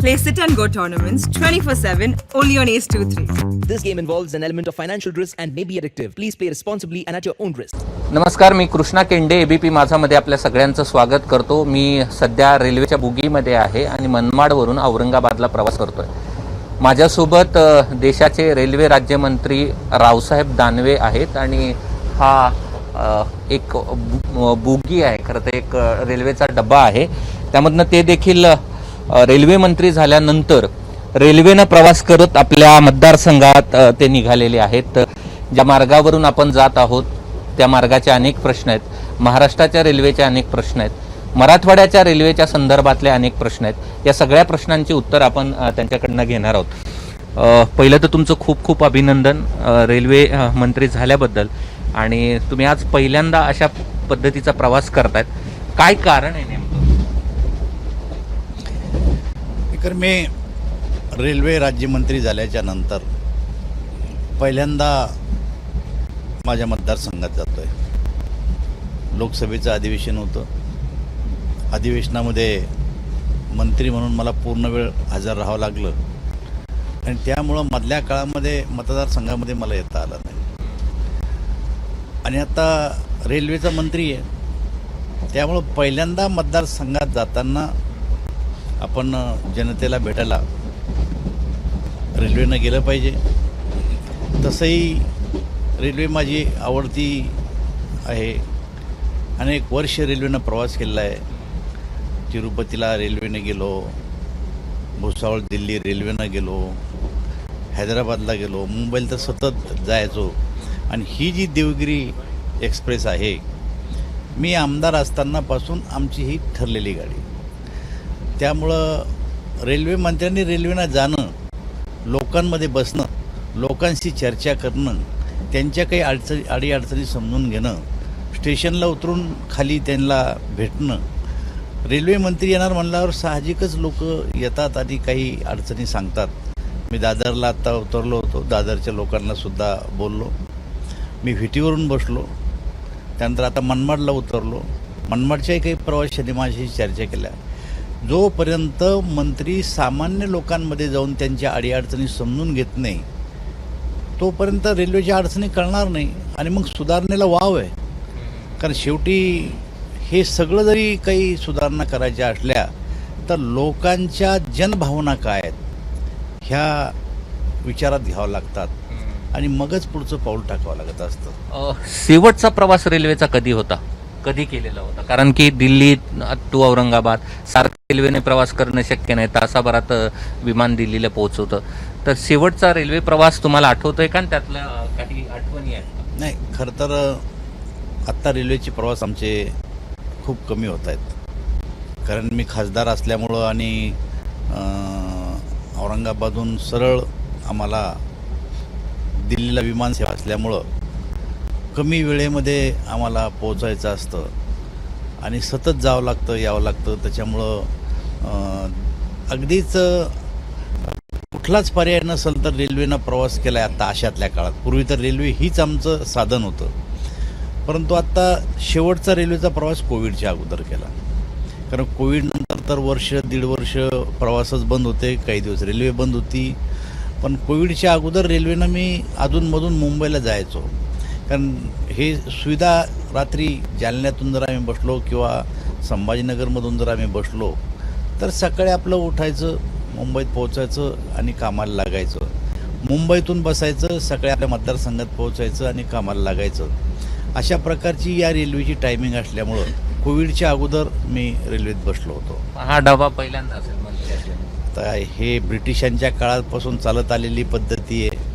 Play sit and go tournaments 24/7 only on Ace 2-3. This game involves an element of financial risk and may be addictive. Please play responsibly and at your own risk. नमस्कार, मी Krishna Kende ABP माझामध्ये आपल्या सगळ्यांचं स्वागत करतो. मी सध्या रेल्वेच्या बुगीमध्ये आहे आणि मनमाडवरून औरंगाबादला प्रवास करतोय. माझ्यासोबत देशाचे रेल्वे राज्यमंत्री रावसाहेब दानवे आहेत आणि हा एक बुगी आहे, खरं तर एक रेल्वेचा डब्बा आहे. त्यामधनं ते देखील रेल्वे मंत्री झाल्यानंतर रेल्वेनं प्रवास करत आपल्या मतदारसंघात ते निघालेले आहेत. ज्या मार्गावरून आपण जात आहोत त्या मार्गाचे अनेक प्रश्न आहेत, महाराष्ट्राच्या रेल्वेचे अनेक प्रश्न आहेत, मराठवाड्याच्या रेल्वेच्या संदर्भातले अनेक प्रश्न आहेत. या सगळ्या प्रश्नांची उत्तर आपण त्यांच्याकडनं घेणार आहोत. पहिलं तर तुमचं खूप खूप अभिनंदन रेल्वे मंत्री झाल्याबद्दल. आणि तुम्ही आज पहिल्यांदा अशा पद्धतीचा प्रवास करतायत, काय कारण आहे नेमकं? तर मी रेल्वे राज्यमंत्री झाल्याच्या नंतर पहिल्यांदा माझ्या मतदारसंघात जातोय. लोकसभेचं अधिवेशन होतं. अधिवेशनामध्ये मंत्री म्हणून मला पूर्ण वेळ हजर राहावं लागलं आणि त्यामुळं मधल्या काळामध्ये मतदारसंघामध्ये मला येता आलं नाही. आणि आता रेल्वेचा मंत्री आहे, त्यामुळं पहिल्यांदा मतदारसंघात जाताना आपण जनतेला भेटायला रेल्वेनं गेलं पाहिजे. तसंही रेल्वे माझी आवडती आहे. अनेक वर्ष रेल्वेनं प्रवास केलेला आहे. तिरुपतीला रेल्वेने गेलो, भुसावळ दिल्ली रेल्वेनं गेलो, हैदराबादला गेलो, मुंबईला तर सतत जायचो. आणि ही जी देवगिरी एक्सप्रेस आहे, मी आमदार असतानापासून आमची ही ठरलेली गाडी. त्यामुळं रेल्वे मंत्र्यांनी रेल्वेनं जाणं, लोकांमध्ये बसणं, लोकांशी चर्चा करणं, त्यांच्या काही अडीअडचणी समजून घेणं, स्टेशनला उतरून खाली त्यांना भेटणं. रेल्वे मंत्री येणार म्हणल्यावर साहजिकच लोक येतात आणि काही अडचणी सांगतात. मी दादरला आत्ता उतरलो होतो, दादरच्या लोकांनासुद्धा बोललो. मी व्हिटीवरून बसलो. त्यानंतर आता मनमाडला उतरलो. मनमाडच्याही काही प्रवाशांनी माझ्याशी चर्चा केल्या. जोपर्यंत मंत्री सामान्य लोकांमध्ये जाऊन त्यांच्या अडीअडचणी समजून घेत नाही, तोपर्यंत रेल्वेच्या अडचणी कळणार नाही आणि मग सुधारणेला वाव आहे. कारण शेवटी हे सगळं जरी काही सुधारणा करायच्या असल्या तर लोकांच्या जनभावना काय आहेत ह्या विचारात घ्यावं लागतात आणि मगच पुढचं पाऊल टाकावं लागत असतं. शेवटचा प्रवास रेल्वेचा कधी होता, कधी केलेला होता? कारण की दिल्ली टू औरंगाबाद सारखं रेल्वेने प्रवास करणं शक्य नाही, तासाभरात विमान दिल्लीला पोहोचवतं. तर शेवटचा रेल्वे प्रवास तुम्हाला आठवतोय का? त्यातल्या काही आठवणी आहेत? नाही, खरं तर आत्ता रेल्वेचे प्रवास आमचे खूप कमी होत आहेत. कारण मी खासदार असल्यामुळं आणि औरंगाबादहून सरळ आम्हाला दिल्लीला विमानसेवा असल्यामुळं कमी वेळेमध्ये आम्हाला पोचायचं असतं आणि सतत जावं लागतं, यावं लागतं. त्याच्यामुळं अगदीच कुठलाच पर्याय नसेल तर रेल्वेनं प्रवास केला आहे आत्ता अशातल्या काळात. पूर्वी तर रेल्वे हीच आमचं साधन होतं. परंतु आत्ता शेवटचा रेल्वेचा प्रवास कोविडच्या अगोदर केला. कारण कोविडनंतर तर वर्ष दीड वर्ष प्रवासच बंद होते, काही दिवस रेल्वे बंद होती. पण कोविडच्या अगोदर रेल्वेनं मी अधूनमधून मुंबईला जायचो. कारण हे सुविधा रात्री जालन्यातून जर आम्ही बसलो किंवा संभाजीनगरमधून जर आम्ही बसलो तर सकाळी आपलं उठायचं, मुंबईत पोहोचायचं आणि कामाला लागायचं. मुंबईतून बसायचं, सकाळी आपल्या मतदारसंघात पोहोचायचं आणि कामाला लागायचं. अशा प्रकारची या रेल्वेची टायमिंग असल्यामुळं कोविडच्या अगोदर मी रेल्वेत बसलो होतो. हा डबा पहिल्यांदा असेल मंत्री असल्यामुळे. तर हे ब्रिटिशांच्या काळापासून चालत आलेली पद्धती आहे.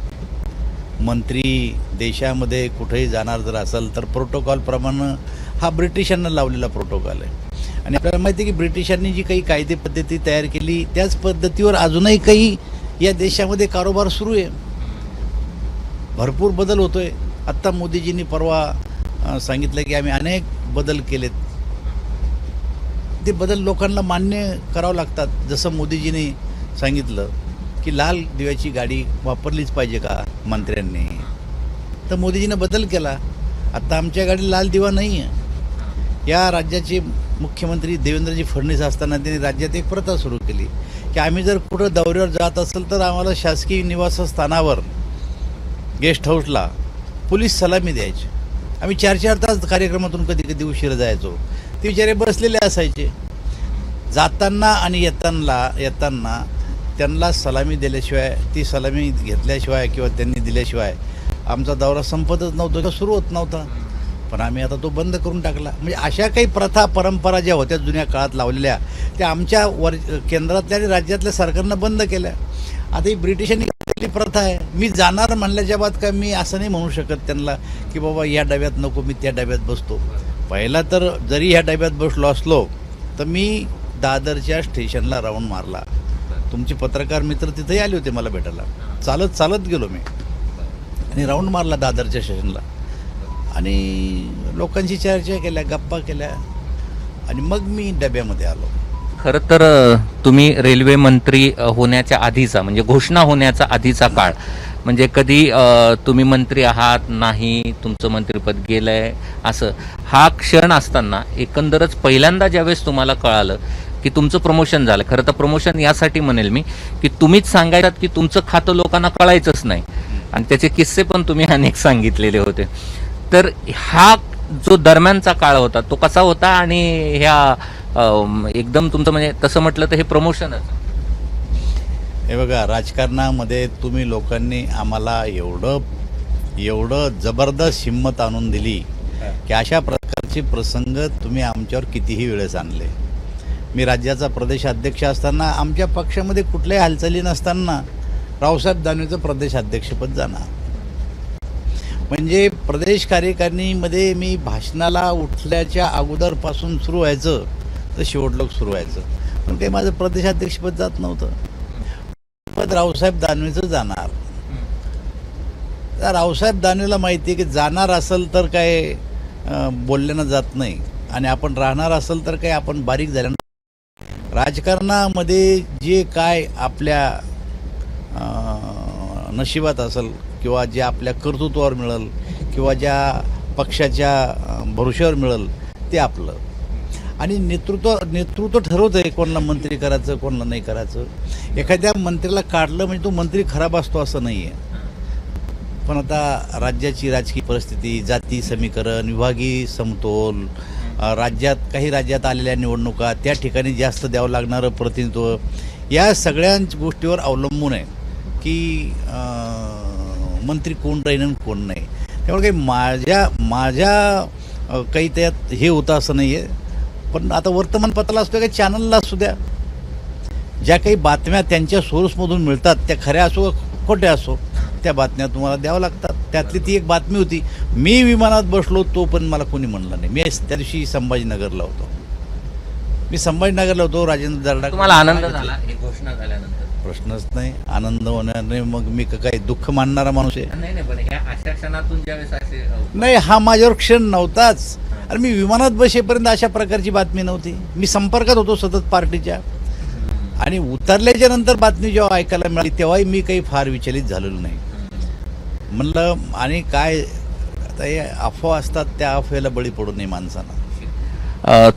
मंत्री देशामध्ये कुठेही जाणार जर असेल तर प्रोटोकॉलप्रमाणे हा ब्रिटिशांना लावलेला प्रोटोकॉल आहे. आणि आपल्याला माहिती आहे की ब्रिटिशांनी जी काही कायदे पद्धती तयार केली त्याच पद्धतीवर अजूनही काही या देशामध्ये कारोबार सुरू आहे. भरपूर बदल होतो आहे. आत्ता मोदीजींनी परवा सांगितलं की आम्ही अनेक बदल केलेत. ते बदल लोकांना मान्य करावं लागतात. जसं मोदीजींनी सांगितलं की लाल दिव्याची गाडी वापरलीच पाहिजे का मंत्र्यांनी, तर मोदीजीनं बदल केला. आता आमच्या गाडीला लाल दिवा नाही आहे. या राज्याचे मुख्यमंत्री देवेंद्रजी फडणवीस असताना त्यांनी राज्यात एक प्रथा सुरू केली की आम्ही जर कुठं दौऱ्यावर जात असेल तर आम्हाला शासकीय निवासस्थानावर गेस्ट हाऊसला पोलीस सलामी द्यायचे. आम्ही 4-4 तास कार्यक्रमातून कधी कधी उशीर जायचो. ते बिचारे बसलेले असायचे. जाताना आणि येताना त्यांना सलामी दिल्याशिवाय, ती सलामी घेतल्याशिवाय किंवा त्यांनी दिल्याशिवाय आमचा दौरा संपतच नव्हता किंवा सुरू होत नव्हता. पण आम्ही आता तो बंद करून टाकला. म्हणजे अशा काही प्रथा परंपरा ज्या होत्या जुन्या काळात लावलेल्या त्या आमच्या केंद्रातल्या आणि राज्यातल्या सरकारनं बंद केल्या. आता ही ब्रिटिशांनी केलेली प्रथा आहे. मी जाणार म्हणल्याच्या बाद का मी असं नाही म्हणू शकत त्यांना की बाबा या डब्यात नको मी त्या डब्यात बसतो. पहिला तर जरी ह्या डब्यात बसलो असलो तर मी दादरच्या स्टेशनला राऊंड मारला. तुमचे पत्रकार मित्र तिथेही आले होते मला भेटायला. चालत गेलो मी आणि राऊंड मारला दादरच्या स्टेशनला आणि लोकांशी चर्चा केल्या, गप्पा केल्या आणि मग मी डब्यामध्ये आलो. खरं तर तुम्ही रेल्वे मंत्री होण्याच्या आधीचा म्हणजे घोषणा होण्याचा आधीचा काळ म्हणजे कधी तुम्ही मंत्री आहात नाही, तुमचं मंत्रिपद गेलंय असं हा क्षण असताना एकंदरच पहिल्यांदा ज्यावेळेस तुम्हाला कळालं की तुमचं प्रमोशन झालं. खरं तर प्रमोशन यासाठी म्हणेल मी की तुम्हीच सांगायलात की तुमचं खातं लोकांना कळायचंच नाही आणि त्याचे किस्से पण तुम्ही अनेक सांगितलेले होते. तर हा जो दरम्यानचा काळ होता तो कसा होता आणि ह्या एकदम तुमचं म्हणजे तसं म्हटलं तर हे प्रमोशनच. हे बघा, राजकारणामध्ये तुम्ही लोकांनी आम्हाला एवढं जबरदस्त हिंमत आणून दिली की अशा प्रकारचे प्रसंग तुम्ही आमच्यावर कितीही वेळेस आणले. मी राज्याचा प्रदेशाध्यक्ष असताना आमच्या पक्षामध्ये कुठल्याही हालचाली नसताना रावसाहेब दानवेचं प्रदेशाध्यक्षपद जाणार. म्हणजे प्रदेश कार्यकारिणीमध्ये मी भाषणाला उठल्याच्या अगोदरपासून सुरू व्हायचं तर शेवटलोक सुरू व्हायचं. पण काही माझं प्रदेशाध्यक्षपद जात नव्हतं. पद रावसाहेब दानवेचं जाणार. रावसाहेब दानवेला माहिती आहे की जाणार असेल तर काय बोलल्यानं जात नाही आणि आपण राहणार असेल तर काय आपण बारीक झाल्यानं. राजकारणामध्ये जे काय आपल्या नशिबात असेल किंवा जे आपल्या कर्तृत्वावर मिळेल किंवा ज्या पक्षाच्या भरोश्यावर मिळेल ते आपलं. आणि नेतृत्व ठरवतं आहे कोणाला मंत्री करायचं कोणाला नाही करायचं. एखाद्या मंत्र्याला काढलं म्हणजे तो मंत्री खराब असतो असं नाही आहे. पण आता राज्याची राजकीय परिस्थिती, जाती समीकरण, विभागीय समतोल, काही राज्यात आलेल्या निवडणुका, त्या ठिकाणी जास्त द्यावं लागणारं प्रतिनिधित्व, या सगळ्या गोष्टीवर अवलंबून आहे की मंत्री कोण राहील आणि कोण नाही. त्यामुळे काही माझ्या काही त्यात हे होतं असं नाही आहे. पण आता वर्तमानपत्राला असतो काही चॅनलला असू द्या, ज्या काही बातम्या त्यांच्या सोर्समधून मिळतात त्या खऱ्या असो खोट्या असो त्या बातम्या तुम्हाला द्याव्या लागतात. त्यातली ती एक बातमी होती. मी विमानात बसलो तो पण मला कोणी म्हणलं नाही. मी त्या दिवशी संभाजीनगरला होतो. राजेंद्र दर्डा. तुम्हाला आनंद झाला ही घोषणा झाल्यानंतर? प्रश्नच नाही. आनंद होणार नाही मग मी काही दुःख मानणारा माणूस आहे? नाही पण ह्या अशा क्षणातून ज्यावेळेस असे नाही, हा माझ्यावर क्षण नव्हताच. आणि मी विमानात बसेपर्यंत अशा प्रकारची बातमी नव्हती. मी संपर्कात होतो सतत पार्टीच्या आणि उतरल्याच्या नंतर बातमी जेव्हा ऐकायला मिळाली तेव्हाही मी काही फार विचलित झालेलो नाही. म्हणलं आणि काय आता हे अफवा असतात त्या अफवेला बळी पडू नये माणसानं.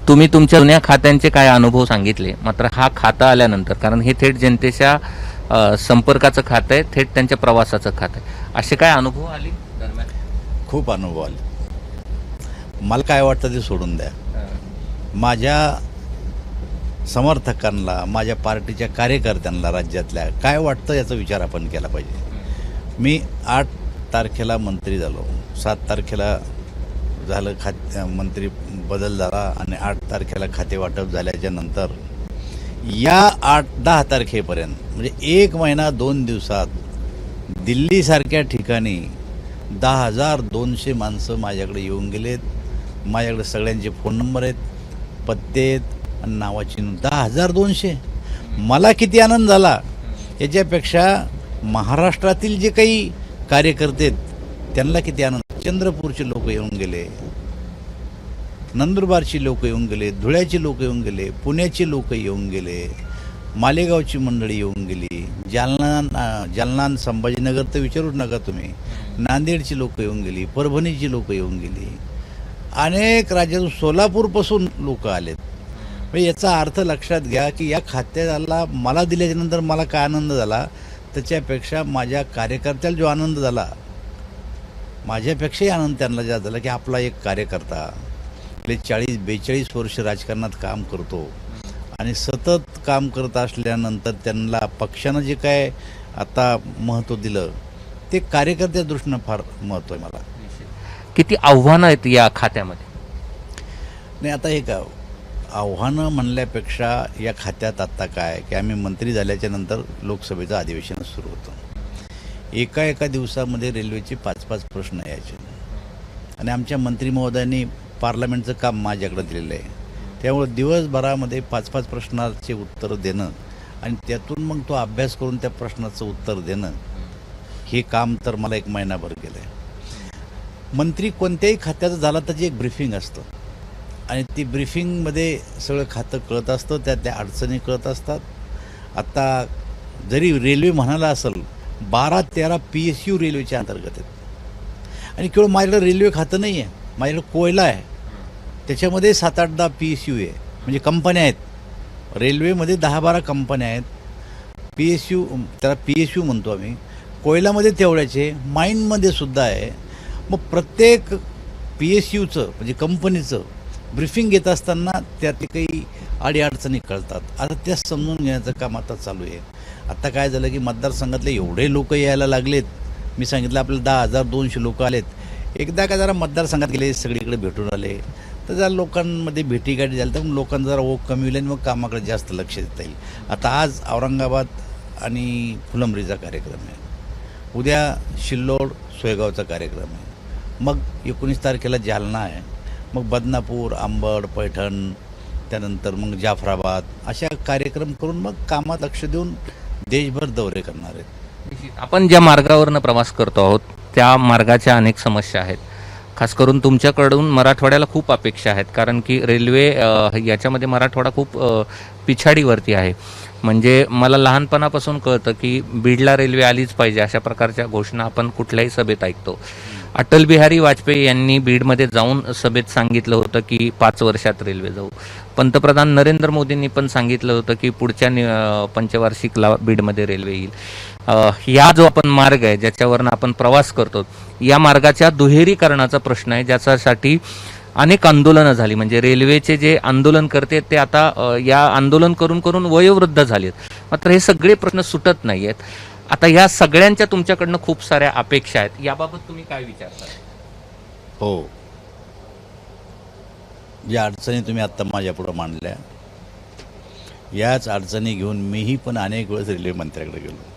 तुम्ही तुमच्या जुन्या खात्यांचे काय अनुभव सांगितले, मात्र हा खाता आल्यानंतर कारण हे थेट जनतेच्या संपर्काचं खातं आहे, थेट त्यांच्या प्रवासाचं खातं आहे, असे काय अनुभव आले दरम्यान? खूप अनुभव आले. मला काय वाटतं ते सोडून द्या. माझ्या समर्थकांना, माझ्या पार्टीच्या कार्यकर्त्यांना राज्यातल्या काय वाटतं याचा विचार आपण केला पाहिजे. मी 8 तारखेला मंत्री झालो, 7 तारखेला झालं मंत्री बदल झाला आणि 8 तारखेला खाते वाटप झाल्याच्या नंतर या 8-10 तारखेपर्यंत म्हणजे 1 महिना 2 दिवसात दिल्लीसारख्या ठिकाणी 10,200 माणसं माझ्याकडे येऊन गेलेत. माझ्याकडे सगळ्यांचे फोन नंबर आहेत, पत्ते आहेत आणि नावाची नोंद. 10,200. मला किती आनंद झाला याच्यापेक्षा महाराष्ट्रातील जे काही कार्यकर्ते आहेत त्यांना किती आनंद. चंद्रपूरचे लोक येऊन गेले, नंदुरबारची लोक येऊन गेले, धुळ्याची लोक येऊन गेले, पुण्याची लोक येऊन गेले, मालेगावची मंडळी येऊन गेली, जालना संभाजीनगर तर विचारूच नका तुम्ही, नांदेडची लोक येऊन गेली, परभणीची लोक येऊन गेली, अनेक राज्यातून सोलापूरपासून लोक आलेत. म्हणजे याचा अर्थ लक्षात घ्या की या खात्याला मला दिल्याच्यानंतर मला काय आनंद झाला, त्याच्यापेक्षा माझ्या कार्यकर्त्याला जो आनंद झाला, माझ्यापेक्षाही आनंद त्यांना जास्त झाला की आपला एक कार्यकर्ता आपले 40-42 वर्ष राजकारणात काम करतो आणि सतत काम करत असल्यानंतर त्यांना पक्षानं जे काय आता महत्त्व दिलं ते कार्यकर्त्या दृष्टीनं फार महत्त्व आहे मला. किती आव्हानं आहेत या खात्यामध्ये? नाही, आता हे का आव्हानं म्हणल्यापेक्षा या खात्यात आत्ता काय की आम्ही मंत्री झाल्याच्या नंतर लोकसभेचं अधिवेशन सुरू होतं. एका दिवसामध्ये रेल्वेचे 5-5 प्रश्न यायचे आणि आमच्या मंत्री महोदयांनी पार्लमेंटचं काम माझ्याकडे दिलेलं आहे. त्यामुळे दिवसभरामध्ये 5-5 प्रश्नाचे उत्तर देणं आणि त्यातून मग तो अभ्यास करून त्या प्रश्नाचं उत्तर देणं, हे काम तर मला 1 महिनाभर केलं आहे. मंत्री कोणत्याही खात्याचं झाला त्याची एक ब्रीफिंग असतं आणि ती ब्रीफिंगमध्ये सगळं खातं कळत असतं, त्या अडचणी कळत असतात. आत्ता जरी रेल्वे म्हणाला असेल 12-13 PSU रेल्वेच्या अंतर्गत आहेत आणि केवळ माझ्याकडे रेल्वे खातं नाही आहे, माझ्याकडे कोयला आहे, त्याच्यामध्ये 7-8-10 PSU आहे, म्हणजे कंपन्या आहेत. रेल्वेमध्ये 10-12 कंपन्या आहेत. PSU, त्याला PSU म्हणतो आम्ही. कोयलामध्ये तेवढ्याचे, माईनमध्ये सुद्धा आहे. मग प्रत्येक PSUचं म्हणजे कंपनीचं ब्रीफिंग घेत असताना त्यातले काही अडीअडचणी कळतात. आता त्या समजून घेण्याचं काम आता चालू आहे. आता काय झालं की मतदारसंघातले एवढे लोक यायला लागलेत, मी सांगितलं आपल्याला 10,200 लोक आलेत. एकदा का जरा मतदारसंघात गेले, सगळीकडे भेटून आले, तर जरा लोकांमध्ये भेटीगाठी झाली, तर लोकांना जरा ओघ कमी होईल आणि मग कामाकडे जास्त लक्ष देता येईल. आता आज औरंगाबाद आणि फुलंब्रीचा कार्यक्रम आहे, उद्या शिल्लोड सोयगावचा कार्यक्रम आहे, मग 19 तारखेला जालना आहे, मग बदनापूर, अंबड, पैठण, त्यानंतर मग जाफराबाद, अशा कार्यक्रम करून मग कामात लक्ष देऊन देशभर दौरे करणार आहेत. आपण ज्या मार्गावरनं प्रवास करतो आहोत त्या मार्गाच्या अनेक समस्या आहेत. खास करून तुमच्याकडून मराठवाड्याला खूप अपेक्षा आहेत, कारण की रेल्वे याच्यामध्ये मराठवाडा खूप पिछाडीवरती आहे. म्हणजे मला लहानपणापासून कळतं की बीडला रेल्वे आलीच पाहिजे, अशा प्रकारच्या घोषणा आपण कुठल्याही सभेत ऐकतो. अटल बिहारी वाजपेयी यांनी बीडमध्ये जाऊन सभेत सांगितलं होतं की 5 वर्षात रेल्वे जाऊ. पंतप्रधान नरेंद्र मोदींनी पण सांगितलं होतं की पुढच्या पंचवार्षिकला बीडमध्ये रेल्वे येईल. या जो आपण मार्ग आहे ज्याच्यावरनं आपण प्रवास करतो, या मार्गाच्या दुहेरीकरणाचा प्रश्न आहे, ज्याच्यासाठी अनेक आंदोलनं झाली. म्हणजे रेल्वेचे जे आंदोलन करते ते आता या आंदोलन करून करून वयोवृद्ध झालेत. मात्र हे सगळे प्रश्न सुटत नाही आहेत. आता या सगळ्यांच्या तुमच्याकडनं खूप साऱ्या अपेक्षा आहेत, याबाबत तुम्ही काय विचारता? हो, ज्या अडचणी तुम्ही आत्ता माझ्यापुढं मांडल्या, याच अडचणी घेऊन मीही पण अनेक वेळेस रेल्वे मंत्र्याकडे गेलो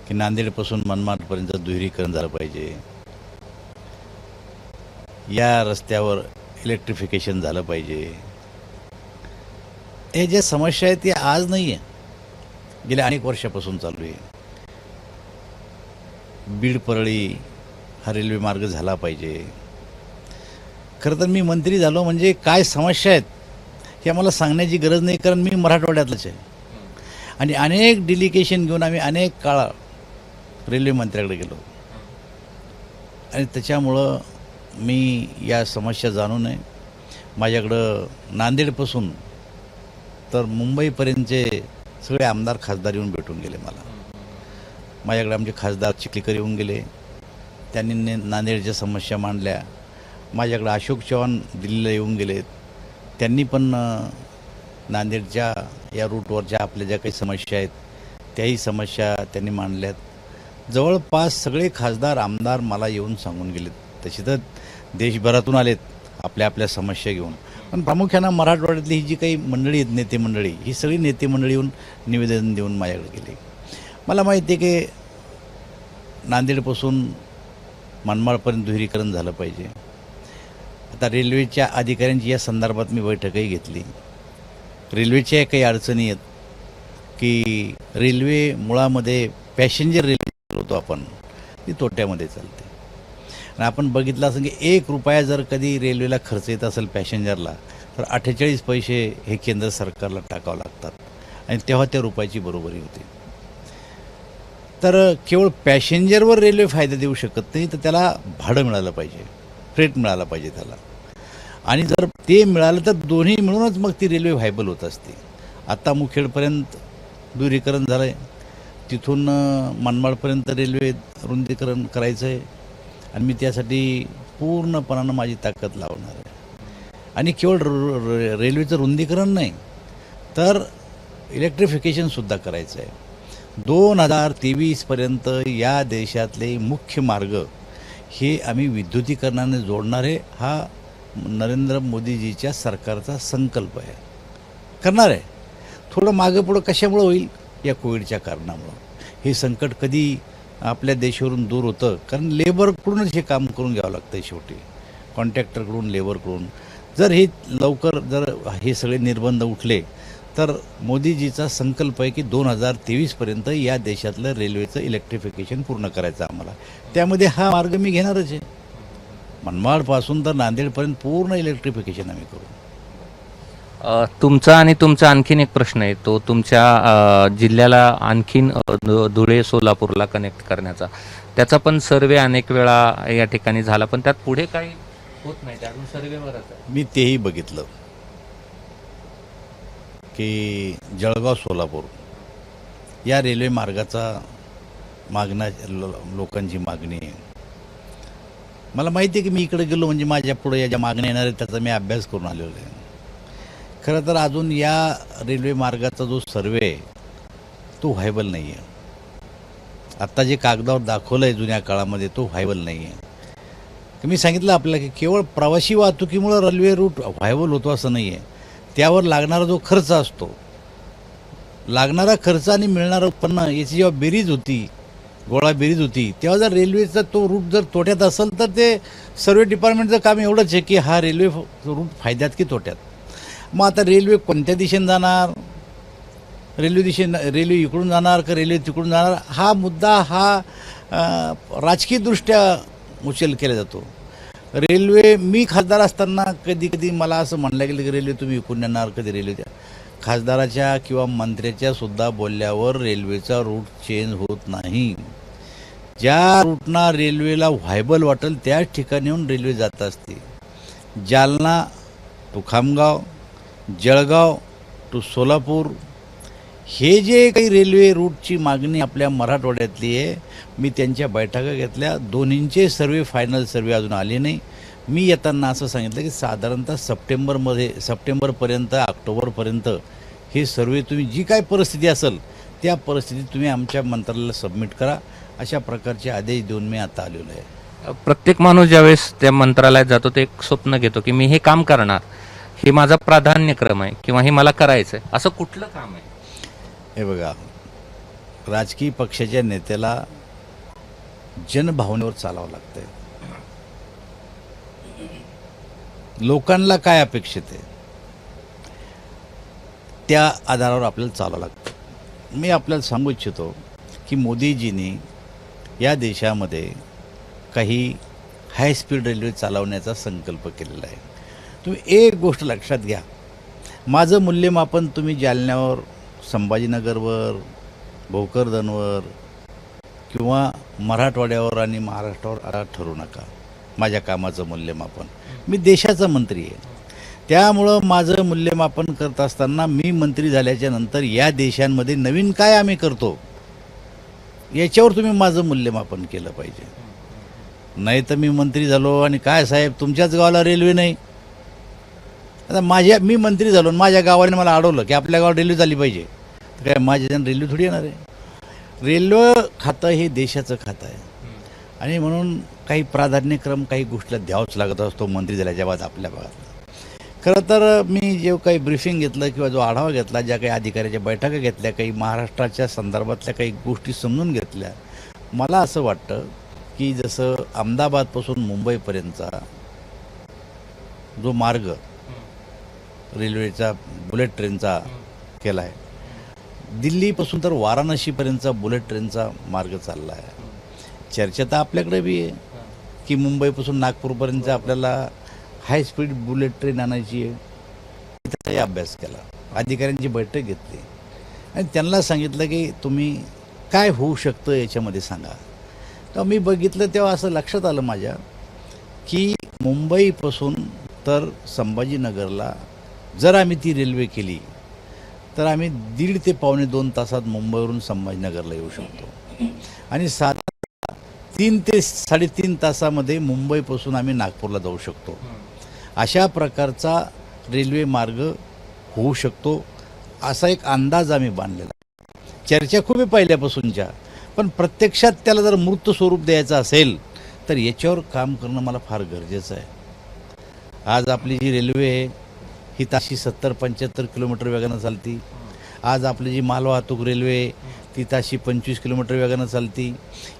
की नांदेडपासून मनमाडपर्यंत दुहेरीकरण झालं पाहिजे, या रस्त्यावर इलेक्ट्रिफिकेशन झालं पाहिजे. हे ज्या समस्या आहेत ती आज नाही आहे, गेल्या अनेक वर्षापासून चालू आहे. बीड परळी हा रेल्वे मार्ग झाला पाहिजे. खरं तर मी मंत्री झालो म्हणजे काय समस्या आहेत हे आम्हाला सांगण्याची गरज नाही, कारण मी मराठवाड्यातलंच आहे आणि अनेक डेलिगेशन घेऊन आम्ही अनेक काळ रेल्वे मंत्र्याकडे गेलो आणि त्याच्यामुळं मी या समस्या जाणू नये. माझ्याकडं नांदेडपासून तर मुंबईपर्यंतचे सगळे आमदार खासदार येऊन भेटून गेले मला. माझ्याकडे आमचे खासदार चिखलीकर येऊन गेले, त्यांनी नांदेडच्या समस्या मांडल्या. माझ्याकडे अशोक चव्हाण दिल्लीला येऊन गेलेत, त्यांनी पण नांदेडच्या या रूटवरच्या आपल्या ज्या काही समस्या आहेत त्याही समस्या त्यांनी मांडल्यात. जवळपास सगळे खासदार आमदार मला येऊन सांगून गेलेत. तशी तर देशभरातून आलेत आपल्या आपल्या समस्या घेऊन, पण प्रामुख्यानं मराठवाड्यातली ही जी काही मंडळी आहेत, नेते मंडळी, ही सगळी नेते मंडळी येऊन निवेदन देऊन माझ्याकडे गेले. मला माहिती आहे की नांदेडपासून मनमाडपर्यंत दुहेरीकरण झालं पाहिजे. आता रेल्वेच्या अधिकाऱ्यांची या संदर्भात मी बैठकही घेतली. रेल्वेच्या काही अडचणी आहेत की रेल्वे मुळामध्ये पॅसेंजर रेल्वे चालवतो आपण, ती तोट्यामध्ये चालते. आणि आपण बघितलं असं की 1 रुपया जर कधी रेल्वेला खर्च येत असेल पॅसेंजरला, तर 48 पैसे हे केंद्र सरकारला टाकावं लागतात आणि तेव्हा त्या रुपयाची बरोबरी होते. तर केवळ पॅसेंजरवर रेल्वे फायदा देऊ शकत नाही, तर त्याला भाडं मिळालं पाहिजे, फ्रेट मिळालं पाहिजे त्याला. आणि जर ते मिळालं तर दोन्ही मिळूनच मग ती रेल्वे व्हायबल होत असते. आत्ता मुखेडपर्यंत दुरीकरण झालं आहे, तिथून मनमाडपर्यंत रेल्वे रुंदीकरण करायचं आहे आणि मी त्यासाठी पूर्णपणानं माझी ताकद लावणार आहे. आणि केवळ रेल्वेचं रुंदीकरण नाही तर इलेक्ट्रिफिकेशनसुद्धा करायचं आहे. 2023पर्यंत या देशातले मुख्य मार्ग हे आम्ही विद्युतीकरणाने जोडणार आहे. हा नरेंद्र मोदीजीच्या सरकारचा संकल्प आहे, करणार आहे. थोडं मागं पुढं कशामुळं होईल? या कोविडच्या कारणामुळं. हे संकट कधी आपल्या देशावरून दूर होतं? कारण लेबरकडूनच हे काम करून घ्यावं लागतं शेवटी, कॉन्ट्रॅक्टरकडून, लेबरकडून. जर हे लवकर जर हे सगळे निर्बंध उठले तर मोदीजीचा संकल्प आहे की 2023पर्यंत या देशातलं रेल्वेचं इलेक्ट्रिफिकेशन पूर्ण करायचं आम्हाला. त्यामध्ये हा मार्ग मी घेणारच आहे. मनमाडपासून तर नांदेडपर्यंत पूर्ण इलेक्ट्रिफिकेशन आम्ही करू. तुमचा आणि तुमचा आणखीन एक प्रश्न आहे, तो तुमच्या जिल्ह्याला आणखीन धुळे सोलापूरला कनेक्ट करण्याचा. त्याचा पण सर्वे अनेक वेळा या ठिकाणी झाला, पण त्यात पुढे काही होत नाही, अजून सर्वेवरच आहे. मी तेही बघितलं की जळगाव सोलापूर या रेल्वे मार्गाचा लोकांची मागणी आहे. मला माहिती आहे की मी इकडे गेलो म्हणजे माझ्या पुढे या ज्या मागण्या येणार आहेत त्याचा मी अभ्यास करून आलेलो आहे. खरं तर अजून या रेल्वे मार्गाचा जो सर्वे आहे तो व्हायबल नाही आहे. आत्ता जे कागदावर दाखवलं आहे जुन्या काळामध्ये तो व्हायबल नाही आहे. मी सांगितलं आपल्याला की केवळ प्रवासी वाहतुकीमुळं रेल्वे रूट व्हायबल होतो असं नाही आहे. त्यावर लागणारा जो खर्च असतो, लागणारा खर्च आणि मिळणारं उत्पन्न याची जेव्हा बेरीज होती, बेरीज होती, तेव्हा जर रेल्वेचा तो रूट जर तोट्यात असेल तर ते सर्वे डिपार्टमेंटचं काम एवढंच आहे की हा रेल्वे रूट फायद्यात की तोट्यात. मग आता रेल्वे कोणत्या दिशेने जाणार, रेल्वे इकडून जाणार का रेल्वे तिकडून जाणार, हा मुद्दा हा राजकीयदृष्ट्या उचल केला जातो. रेल्वे मी खासदार असताना कधी कधी मला असं म्हणलं गेलं की रेल्वे तुम्ही इकडून येणार, कधी रेल्वे द्या. खासदाराच्या किंवा मंत्र्याच्या सुद्धा बोलल्यावर रेल्वेचा रूट चेंज होत नाही. ज्या रूटना रेल्वेला व्हायबल वाटेल त्याच ठिकाणी येऊन रेल्वे जात असते. जालना टू खामगाव, जळगाव टू सोलापूर, हे जे काही रेल्वे रूटची मागणी आपल्या मराठवाड्यातली आहे, मी त्यांच्या बैठका घेतल्या. दोन्हींचे सर्वे फायनल सर्वे अजून आले नाही. मी येताना असं सांगितलं की साधारणतः सप्टेंबरपर्यंत ऑक्टोबरपर्यंत हे सर्वे तुम्ही जी काय परिस्थिती असेल त्या परिस्थितीत तुम्ही आमच्या मंत्रालयाला सबमिट करा, अशा प्रकारचे आदेश देऊन मी आता आलेलो आहे. प्रत्येक माणूस ज्यावेळेस त्या मंत्रालयात जातो ते एक स्वप्न घेतो की मी हे काम करणार, हे माझा प्राधान्यक्रम आहे किंवा हे मला करायचं आहे. असं कुठलं काम आहे? हे बघा, राजकीय पक्षाच्या नेत्याला जनभावनेवर चालावं लागतंय. लोकांना काय अपेक्षित आहे त्या आधारावर आपल्याला चालावं लागतं. मी आपल्याला सांगू इच्छितो की मोदीजींनी या देशामध्ये काही हाय स्पीड रेल्वे चालवण्याचा संकल्प केलेला आहे. तुम्ही एक गोष्ट लक्षात घ्या, माझं मूल्यमापन तुम्ही जालन्यावर, संभाजीनगरवर, भोकरदनवर किंवा मराठवाड्यावर आणि महाराष्ट्रावर ठरवू नका. माझ्या कामाचं मूल्यमापन, मी देशाचा मंत्री आहे, त्यामुळं माझं मूल्यमापन करत असताना मी मंत्री झाल्याच्या नंतर या देशांमध्ये नवीन काय आम्ही करतो याच्यावर तुम्ही माझं मूल्यमापन केलं पाहिजे. नाही तर मी मंत्री झालो आणि काय साहेब तुमच्याच गावाला रेल्वे नाही. आता मी मंत्री झालो आणि माझ्या गावाने मला अडवलं की आपल्या गावात रेल्वे झाली पाहिजे, तर काय माझ्या रेल्वे थोडी येणार आहे. रेल्वे खातं हे देशाचं खातं आहे आणि म्हणून काही प्राधान्यक्रम काही गोष्टीला द्यावाच लागत असतो मंत्री झाल्याच्या बाद आपल्या भागात. खरं तर मी जे काही ब्रीफिंग घेतलं किंवा जो आढावा घेतला, ज्या काही अधिकाऱ्याच्या बैठका घेतल्या, काही महाराष्ट्राच्या संदर्भातल्या काही गोष्टी समजून घेतल्या, मला असं वाटतं की जसं अहमदाबादपासून मुंबईपर्यंतचा जो मार्ग रेल्वेचा बुलेट ट्रेनचा केला आहे, दिल्लीपासून तर वाराणसीपर्यंतचा बुलेट ट्रेनचा मार्ग चालला आहे. चर्चा तर आपल्याकडे बी आहे की मुंबईपासून नागपूरपर्यंत आपल्याला हाय स्पीड बुलेट ट्रेन आणायची आहे. त्याचाही अभ्यास केला, अधिकाऱ्यांची बैठक घेतली आणि त्यांना सांगितलं की तुम्ही काय होऊ शकतं याच्यामध्ये सांगा. तर मी बघितलं तेव्हा असं लक्षात आलं माझ्या की मुंबईपासून तर संभाजीनगरला जर आम्ही ती रेल्वे केली तर आम्ही 1.5 ते पावणे 2 तासात मुंबईवरून संभाजीनगरला येऊ शकतो आणि 3 ते 3.5 तासामध्ये मुंबईपासून आम्ही नागपूरला जाऊ शकतो. अशा प्रकारचा रेल्वे मार्ग होऊ शकतो असा एक अंदाज आम्ही बांधलेला. चर्चा खूप आहे पहिल्यापासूनच्या, पण प्रत्यक्षात त्याला जर मूर्त स्वरूप द्यायचं असेल तर याच्यावर काम करणं मला फार गरजेचं आहे. आज आपली जी रेल्वे आहे ही ताशी 70-75 किलोमीटर वेगानं चालती. आज आपली जी मालवाहतूक रेल्वे आहे ती ताशी 25 किलोमीटर वेगानं चालती.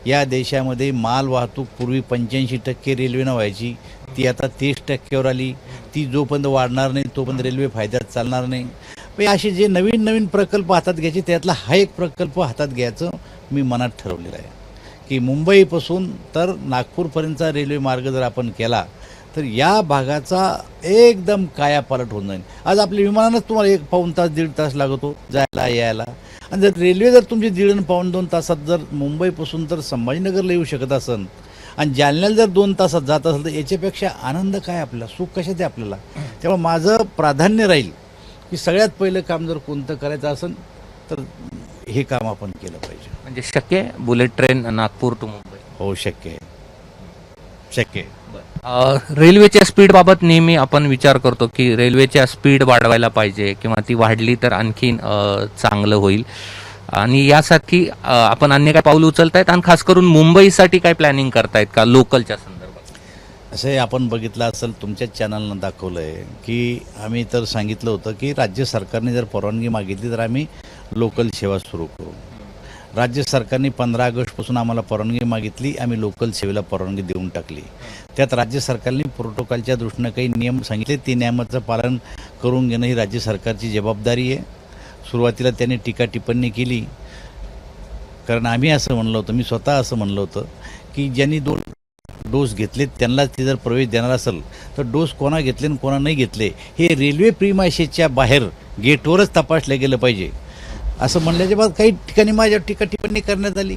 या देशामध्ये मालवाहतूक पूर्वी 85% रेल्वेनं व्हायची, ती आता 30%वर आली. ती जोपर्यंत वाढणार नाही तोपर्यंत रेल्वे फायद्यात चालणार नाही. पण असे जे नवीन नवीन प्रकल्प हातात घ्यायचे त्यातला हा एक प्रकल्प हातात घ्यायचं मी मनात ठरवलेलं आहे की मुंबईपासून तर नागपूरपर्यंतचा रेल्वे मार्ग जर आपण केला तर या भागाचा एकदम कायापालट होऊन जाईल. आज आपल्या विमानानंच तुम्हाला 1 पाऊण तास 1.5 तास लागतो जायला यायला, आणि जर रेल्वे जर तुमची 1.5 पाऊण 2 तासात जर मुंबईपासून तर संभाजीनगरला येऊ शकत असेल आणि जालन्याला जर 2 तासात जात असेल तर याच्यापेक्षा आनंद काय आपल्याला, सुख कशात आहे आपल्याला. त्यामुळे माझं प्राधान्य राहील की सगळ्यात पहिलं काम जर कोणतं करायचं असेल तर हे काम आपण केलं पाहिजे. म्हणजे शक्य आहे bullet train Nagpur to Mumbai? हो, शक्य आहे, शक्य आहे. रेल्वेच्या स्पीड बाबत नेहमी आपण विचार करतो की रेल्वेच्या स्पीड वाढवायला पाहिजे किंवा ती वाढली तर आणखीन चांगलं होईल, आणि यासाठी आपण अन्य काय पाऊल उचलतायत आणि खास करून मुंबईसाठी काय प्लॅनिंग करतायत का लोकलच्या संदर्भात? असं आपण बघितलं असेल, तुमच्याच चॅनलनं दाखवलं आहे की आम्ही तर सांगितलं होतं की राज्य सरकारने जर परवानगी मागितली तर आम्ही लोकल सेवा सुरू करू. राज्य सरकारने 15 ऑगस्टपासून आम्हाला परवानगी मागितली, आम्ही लोकल सेवेला परवानगी देऊन टाकली. त्यात राज्य सरकारने प्रोटोकॉलच्या दृष्टीनं काही नियम सांगितले, ते नियमाचं पालन करून घेणं ही राज्य सरकारची जबाबदारी आहे. सुरुवातीला त्याने टीका टिप्पणी केली, कारण आम्ही असं म्हणलं होतं, मी स्वतः असं म्हणलं होतं की ज्यांनी 2 डोस घेतलेत त्यांनाच ते जर प्रवेश देणार असेल तर डोस कोणा घेतले आणि कोणा नाही घेतले हे रेल्वे प्रीमायसेसच्या बाहेर गेटवरच तपासलं गेलं पाहिजे असं म्हणल्याच्या बाद काही ठिकाणी माझ्या टीका टिप्पणी करण्यात आली.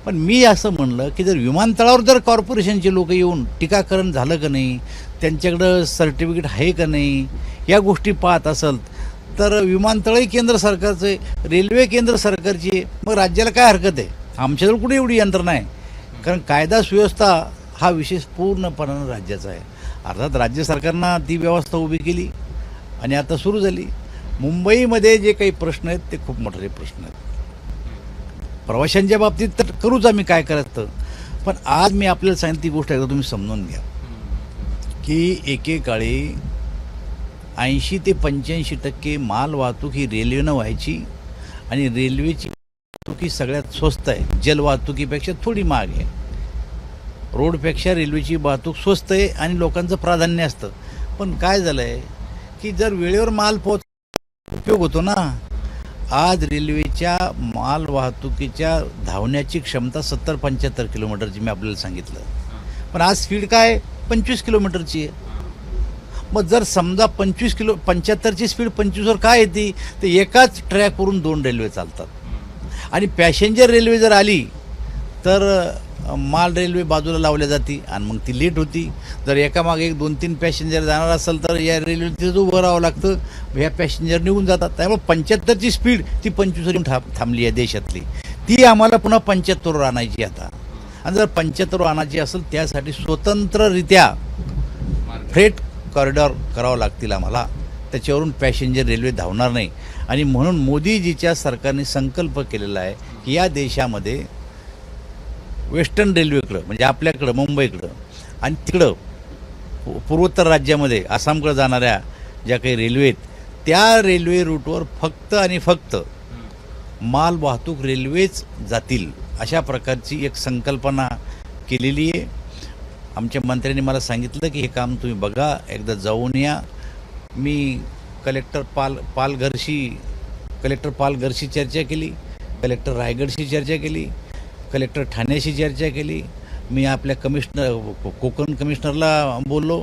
पण मी असं म्हणलं की जर विमानतळावर जर कॉर्पोरेशनचे लोक येऊन टीकाकरण झालं का नाही, त्यांच्याकडं सर्टिफिकेट आहे का नाही, या गोष्टी पाहत असेल तर विमानतळही केंद्र सरकारचं आहे, रेल्वे केंद्र सरकारची आहे, मग राज्याला काय हरकत आहे? आमच्याजवळ कुठे एवढी यंत्रणा आहे? कारण कायदा सुव्यवस्था हा विषय पूर्णपणानं राज्याचा आहे. अर्थात राज्य सरकारनं ती व्यवस्था उभी केली आणि आता सुरू झाली. मुंबईमध्ये जे काही प्रश्न आहेत ते खूप मोठे प्रश्न आहेत. प्रवाशांच्या बाबतीत तर करूच आम्ही काय करायचं, पण आज मी आपल्याला सांगितली ती गोष्ट एकदा तुम्ही समजून घ्या की एकेकाळी 80 ते 85% माल वाहतूक ही रेल्वेनं व्हायची आणि रेल्वेची वाहतूक ही सगळ्यात स्वस्त आहे. जलवाहतुकीपेक्षा थोडी महाग आहे. रोडपेक्षा रेल्वेची वाहतूक स्वस्त आहे आणि लोकांचं प्राधान्य असतं. पण काय झालं आहे की जर वेळेवर माल उपयोग होतो ना. आज रेल्वेच्या माल वाहतुकीच्या धावण्याची क्षमता 70-75 किलोमीटरची मी आपल्याला सांगितलं, पण आज स्पीड काय 25 किलोमीटरची आहे. मग जर समजा 75ची स्पीड 25वर काय येते तर एकाच ट्रॅकवरून 2 रेल्वे चालतात आणि पॅसेंजर रेल्वे जर आली तर माल रेल्वे बाजूला लावल्या जाते आणि मग ती लेट होती. जर एकामागे 1, 2, 3 पॅसेंजर जाणार असेल तर या रेल्वे तिथं उभं राहावं लागतं, ह्या पॅसेंजर निघून जातात. त्यामुळे 75ची स्पीड ती 25वर थांबली आहे देशातली, ती आम्हाला पुन्हा 75वर आणायची आता. आणि जर 75वर आणायची असेल त्यासाठी स्वतंत्ररित्या फ्रेट कॉरिडॉर करावं लागतील आम्हाला, त्याच्यावरून पॅसेंजर रेल्वे धावणार नाही. आणि म्हणून मोदीजीच्या सरकारने संकल्प केलेला आहे की या देशामध्ये वेस्टर्न रेल्वेकडं म्हणजे आपल्याकडं मुंबईकडं आणि तिकडं पूर्वोत्तर राज्यामध्ये आसामकडं जाणाऱ्या ज्या काही रेल्वे आहेत त्या रेल्वे रूटवर फक्त आणि फक्त माल वाहतूक रेल्वेच जातील अशा प्रकारची एक संकल्पना केलेली आहे. आमच्या मंत्र्यांनी मला सांगितलं की हे काम तुम्ही बघा, एकदा जाऊन या. मी कलेक्टर पालघरशी चर्चा केली, कलेक्टर रायगडशी चर्चा केली, कलेक्टर ठाण्याशी चर्चा केली. मी आपल्या कोकण कमिशनरला बोललो.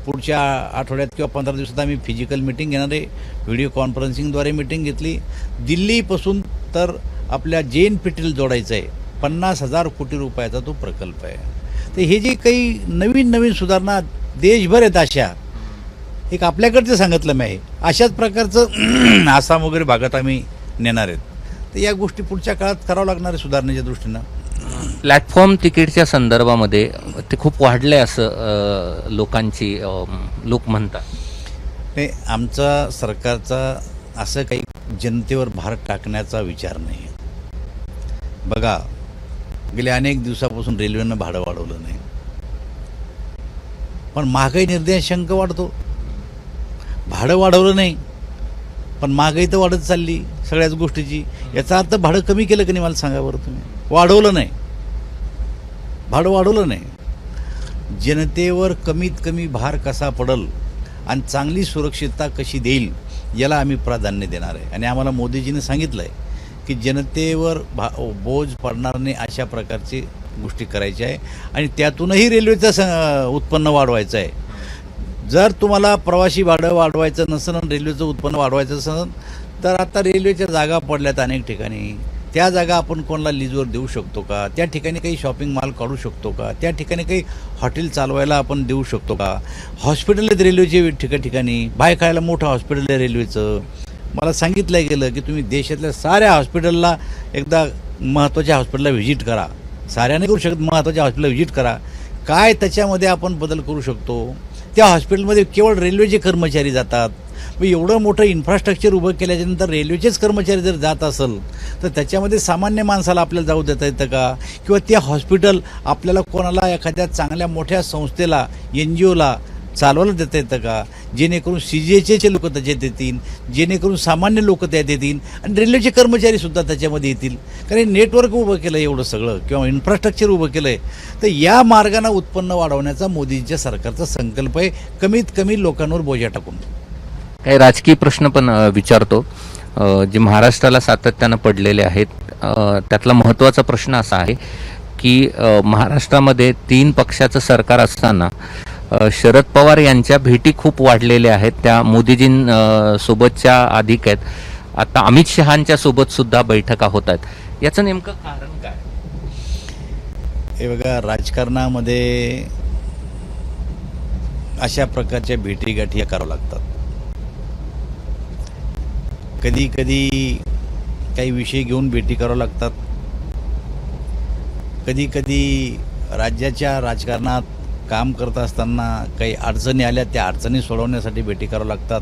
पुढच्या आठवड्यात किंवा 15 दिवसात आम्ही फिजिकल मिटिंग घेणार आहे, व्हिडिओ कॉन्फरन्सिंगद्वारे मिटिंग घेतली. दिल्लीपासून तर आपल्या JNPT जोडायचं आहे, 50,000 कोटी रुपयाचा तो प्रकल्प आहे. तर हे जे काही नवीन सुधारणा देशभर आहेत अशा, एक आपल्याकडचं सांगितलं मी आहे. अशाच प्रकारचं आसाम वगैरे भागात आम्ही नेणार आहेत. तर या गोष्टी पुढच्या काळात करावं लागणार आहे सुधारण्याच्या दृष्टीनं. प्लॅटफॉर्म तिकीटच्या संदर्भामध्ये ते खूप वाढले असं लोक म्हणतात. नाही, आमचा सरकारचा असं काही जनतेवर भार टाकण्याचा विचार नाही. बघा, गेल्या अनेक दिवसापासून रेल्वेनं भाडं वाढवलं नाही, पण महागाई निर्देशांक वाढतो. भाडं वाढवलं नाही, पण महागाई तर वाढत चालली सगळ्याच गोष्टीची. याचा अर्थ भाडं कमी केलं की नाही मला सांगा बरं तुम्ही. वाढवलं नाही, भाडं वाढवलं नाही. जनतेवर कमीत कमी भार कसा पडल आणि चांगली सुरक्षितता कशी देईल याला आम्ही प्राधान्य देणार आहे. आणि आम्हाला मोदीजीने सांगितलं आहे की जनतेवर बोज पडणार नाही अशा प्रकारची गोष्टी करायच्या आहे. आणि त्यातूनही रेल्वेचं उत्पन्न वाढवायचं आहे. जर तुम्हाला प्रवासी भाडं वाढवायचं नसेल आणि रेल्वेचं उत्पन्न वाढवायचं असेल तर आता रेल्वेच्या जागा पडल्यात अनेक ठिकाणी. त्या जागा आपण कोणाला लीजवर देऊ शकतो का? त्या ठिकाणी काही शॉपिंग मॉल काढू शकतो का? त्या ठिकाणी काही हॉटेल चालवायला आपण देऊ शकतो का? हॉस्पिटल आहेत रेल्वेचे ठिकाणी. बाय खायला मोठं हॉस्पिटल आहे रेल्वेचं. मला सांगितलं गेलं की तुम्ही देशातल्या साऱ्या हॉस्पिटलला एकदा महत्त्वाच्या हॉस्पिटलला व्हिजिट करा. साऱ्याने करू शकत, महत्त्वाच्या हॉस्पिटलला व्हिजिट करा. काय त्याच्यामध्ये आपण बदल करू शकतो? त्या हॉस्पिटलमध्ये केवळ रेल्वेचे कर्मचारी जातात. मग एवढं मोठं इन्फ्रास्ट्रक्चर उभं केल्याच्यानंतर रेल्वेचेच कर्मचारी जर जात असेल तर त्याच्यामध्ये सामान्य माणसाला आपल्याला जाऊ देता येतं का? किंवा ते हॉस्पिटल आपल्याला कोणाला एखाद्या चांगल्या मोठ्या संस्थेला NGOला चालवायला देता येतं का? जेणेकरून CGHचे लोक त्याच्यात येतील, जेणेकरून सामान्य लोक त्यात येतील आणि रेल्वेचे कर्मचारीसुद्धा त्याच्यामध्ये येतील. कारण नेटवर्क उभं केलं आहे एवढं सगळं किंवा इन्फ्रास्ट्रक्चर उभं केलं आहे. तर या मार्गाने उत्पन्न वाढवण्याचा मोदींच्या सरकारचा संकल्प आहे, कमीत कमी लोकांवर बोजा टाकून. काही राजकीय प्रश्न पण विचारतो जे महाराष्ट्राला सातत्यानं पडलेले आहेत. त्यातला महत्त्वाचा प्रश्न असा आहे की महाराष्ट्रामध्ये 3 पक्षाचं सरकार असताना शरद पवार यांच्या भेटी खूप वाढलेल्या आहेत. त्या मोदीजींसोबतच्या अधिक आहेत. आता अमित शहांच्या सोबत सुद्धा बैठका होत आहेत. याचं नेमकं कारण काय? हे बघा, राजकारणामध्ये अशा प्रकारच्या भेटीगाठी कराव्या लागतात. कधी कधी काही विषय घेऊन भेटी कराव्या लागतात. कधी कधी राज्याच्या राजकारणात काम करत असताना काही अडचणी आल्या, त्या अडचणी सोडवण्यासाठी भेटी कराव्या लागतात.